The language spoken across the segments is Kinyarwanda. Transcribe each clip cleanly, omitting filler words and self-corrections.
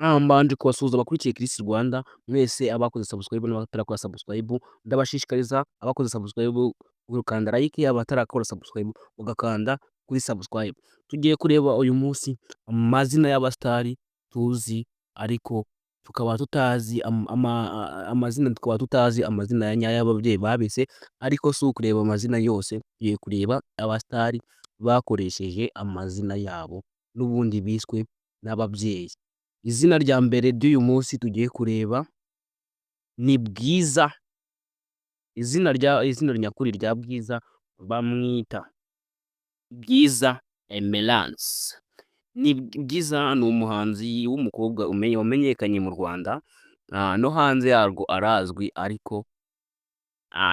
Mbanje kubasuhuza abakurikiye Chris Rwanda, mwese abakoze subscribe n'abatarakora subscribe, ndabashishikariza abakoze subscribe gukanda like, abatarakora subscribe ugakanda kuri subscribe. Tugiye kureba uyu munsi amazina y'abastari tuzi, ariko tukaba tutazi amazina, tukaba tutazi amazina ya nyayo y'ababyeyi babise, ariko si ukureba amazina yose, tugiye kureba abastari bakoresheje amazina yabo n'ubundi biswe n'ababyeyi. Izina rya mbere ry'uyu munsi tugiye kureba ni Bwiza. Izina nyakuri rya Bwiza bamwita Bwiza Emerance. Ni Bwiza ni umuhanzi w'umukobwa wamenyekanye mu Rwanda no hanze yarwo arazwi, ariko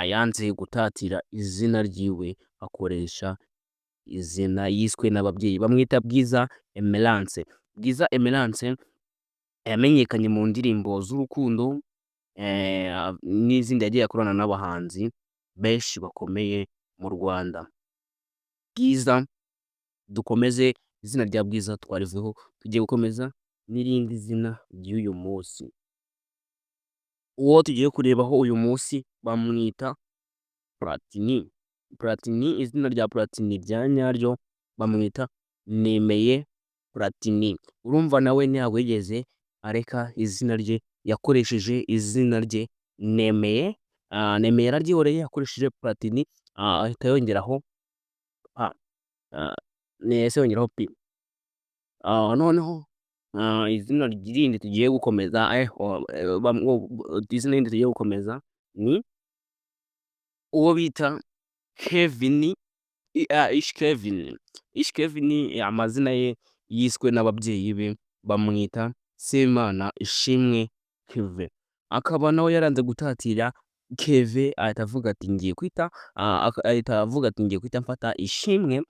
yanze gutatira izina ryiwe akoresha izina yiswe n'ababyeyi bamwita Bwiza Emerance. Bwiza Emerance yamenyekanye mu ndirimbo z'urukundo n'izindi yagiye akorana n'abahanzi benshi bakomeye mu Rwanda. Bwiza, dukomeze izina rya Bwiza twarivuyeho, tugiye gukomeza n'irindi zina ry'uyu munsi. Uwo tugiye kurebaho uyu munsi bamwita Platini. Platini, izina rya Platini rya nyaryo bamwita Nemeye Platini. Urumva nawe ntabwo yigeze areka izina rye, yakoresheje izina rye Nemeye. Nemeye yararyihoreye yakoresheje Platini, ahita yongeraho yongeraho P. Noneho izina rindi tugiye gukomeza, izina rindi tugiye gukomeza ni uwo bita Kevin. Kevin. Kevin, amazina ye yiswe n'ababyeyi be bamwita Semana Ishimwe Kevin. Akaba nawe yaranze gutatira Kevin, ahita avuga ati ngiye kwita mfata Ishimwe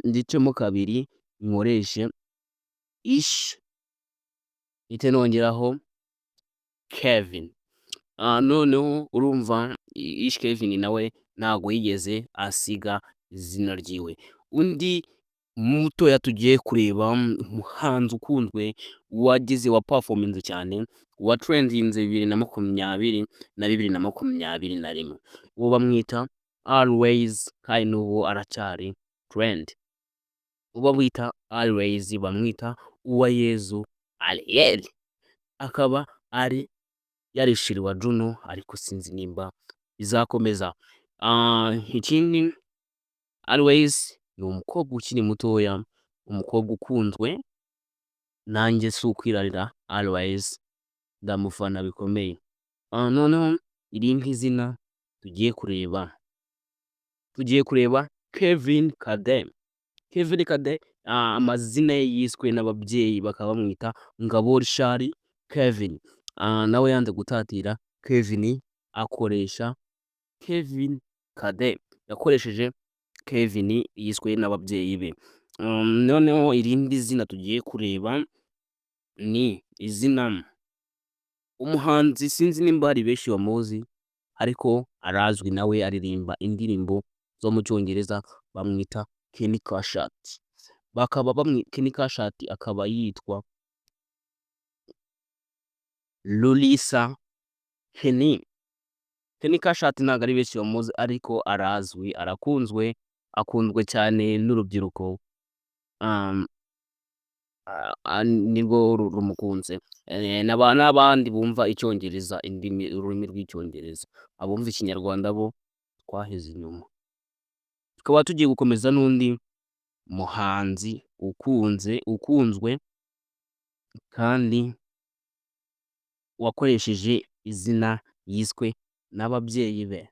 ndicemo kabiri nkoreshe ite nongeraho Kevin. Noneho urumva Kevin nawe ntago yigeze asiga izina ryiwe. Undi mutoya tugiye kureba, umuhanzi ukunzwe wagize wa performance cyane, wa trendinze 2020 na 2021, uwo bamwita Always, kandi n'ubu aracyari trend. Uwo bita Always bamwita Uwayezu Ariel, akaba ari yarishiriwa Juno, ariko sinzi nimba izakomeza. Ikindi, Always ni umukobwa ukiri mutoya, umukobwa ukunzwe, nanjye si ukwirarira Always, ndamufana bikomeye. Noneho irindi zina tugiye kureba Kevin Kade. Kevin Kade, amazina ye yiswe n'ababyeyi bakaba bamwita Ngabo Richard Kevin. Nawe yanze gutatira Kevin, akoresha Kevin Kade, yakoresheje Kevin yiswe n'ababyeyi be. Noneho irindi zina tugiye kureba ni izina umuhanzi, sinzi nimba hari benshi bamuzi, ariko arazwi, nawe aririmba indirimbo zo mu Cyongereza, bamwita Kenny Kashat. Kenny Kashat akaba yitwa Lolisa Kenny. Kenny Kashat ntabwo ari benshi bamuzi, ariko arazwi, arakunzwe, akunzwe cyane n'urubyiruko, nirwo rumukunze, n'abandi bumva Icyongereza, ururimi rw'Icyongereza. Abumva Ikinyarwanda bo twaheze inyuma. Tukaba tugiye gukomeza n'undi muhanzi ukunzwe kandi wakoresheje izina yiswe n'ababyeyi be.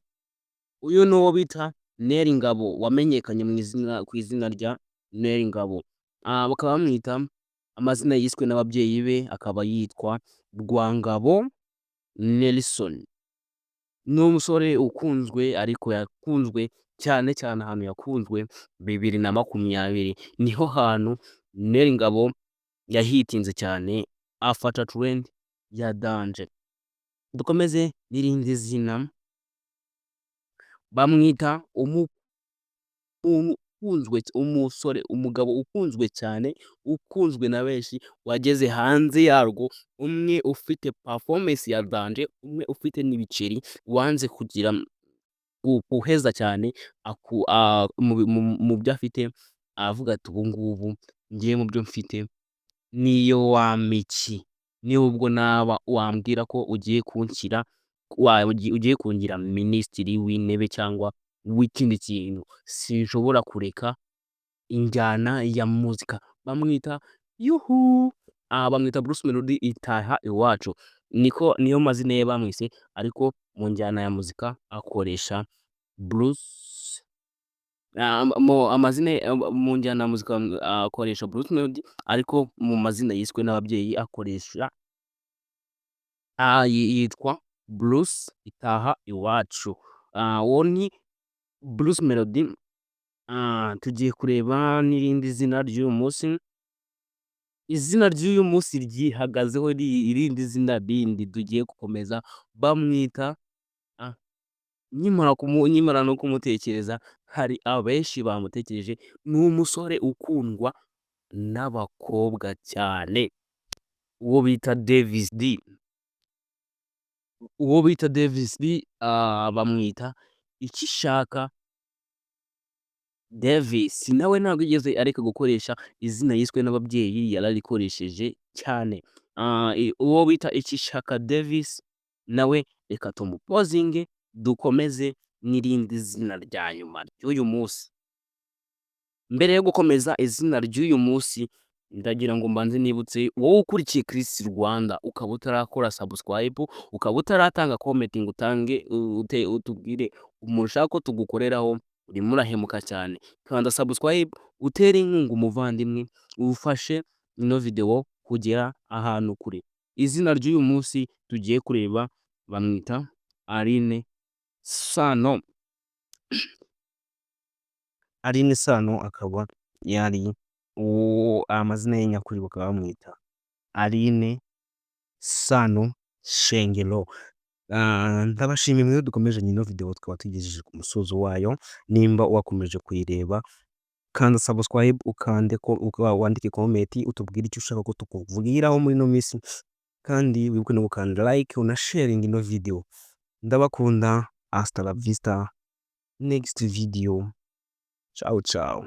Uyu ni uwo bita Neri Ngabo, wamenyekanye ku izina rya Neri Ngabo. Bakaba bamwita, amazina yiswe n'ababyeyi be akaba yitwa Rwangabo Nelson. Ni umusore ukunzwe, ariko yakunzwe cyane cyane, ahantu yakunzwe 2020, niho hantu Neri Ngabo yahitinze cyane, afata trend ya danje. Dukomeze n'irindi zina bamwita umusore, umugabo ukunzwe cyane, ukunzwe na benshi, wageze hanze yarwo, umwe ufite performance ya danje, umwe ufite n'ibiceri, wanze kugira guheza cyane, mu byo afite, aravuga ati ubu ngubu ngewe mu byo mfite niyo wampa iki, nubwo naba wambwira ko ugiye kungira minisitiri w'intebe cyangwa w'ikindi kintu, sinshobora kureka injyana ya muzika. Bamwita yuhu, bamwita Bruce Melody itaha iwacu, niyo mazina ye bamwise, ariko mu njyana ya muzika akoresha Bruce, mu njyana ya muzika akoresha Bruce Melody, ariko mu mazina yiswe n'ababyeyi akoresha yitwa Bruce itaha iwacu. Uwo ni Bruce Melody. Tugiye kureba n'irindi zina ry'uyu munsi. Izina ry'uyu munsi ryihagazeho irindi zina rindi tugiye gukomeza bamwita, nkimara no kumutekereza, hari abenshi bamutekereje, ni umusore ukundwa n'abakobwa cyane, uwo bita Davis D. Bamwita Ikishaka Davis, nawe ntabwo yigeze areka gukoresha izina yiswe n'ababyeyi, yararikoresheje cyane. Uwo bita Ikishaka Davis nawe reka tumupozinge, dukomeze n'irindi zina rya nyuma ry'uyu munsi. Mbere yo gukomeza izina ry'uyu munsi, ndagira ngo mbanze nibutse wowe ukurikiye Chris Rwanda, ukaba utarakora subscribe, ukaba utaratanga comment ngo utubwire umuntu ushaka ko tugukoreraho, urimo urahemuka cyane. Kanda subscribe, utere inkunga umuvandimwe, ufashe ino video kugera ahantu kure. Izina ry'uyu munsi tugiye kureba bamwita Aline Sano. Aline Sano akaba yari amazina ye nyakuri bakaba bamwita Aline Sano Shengero. Ndabashimiye mwe dukomeje ino video, tukaba tugejeje ku musozo wayo. Nimba wakomeje kuyireba, kanda subscribe, wandike comment, utubwire icyo ushaka ko tukuvugiraho muri no minsi, kandi wibuke no gukanda like unasharing ino video. Ndabakunda, hasta la vista, next video, ciao ciao.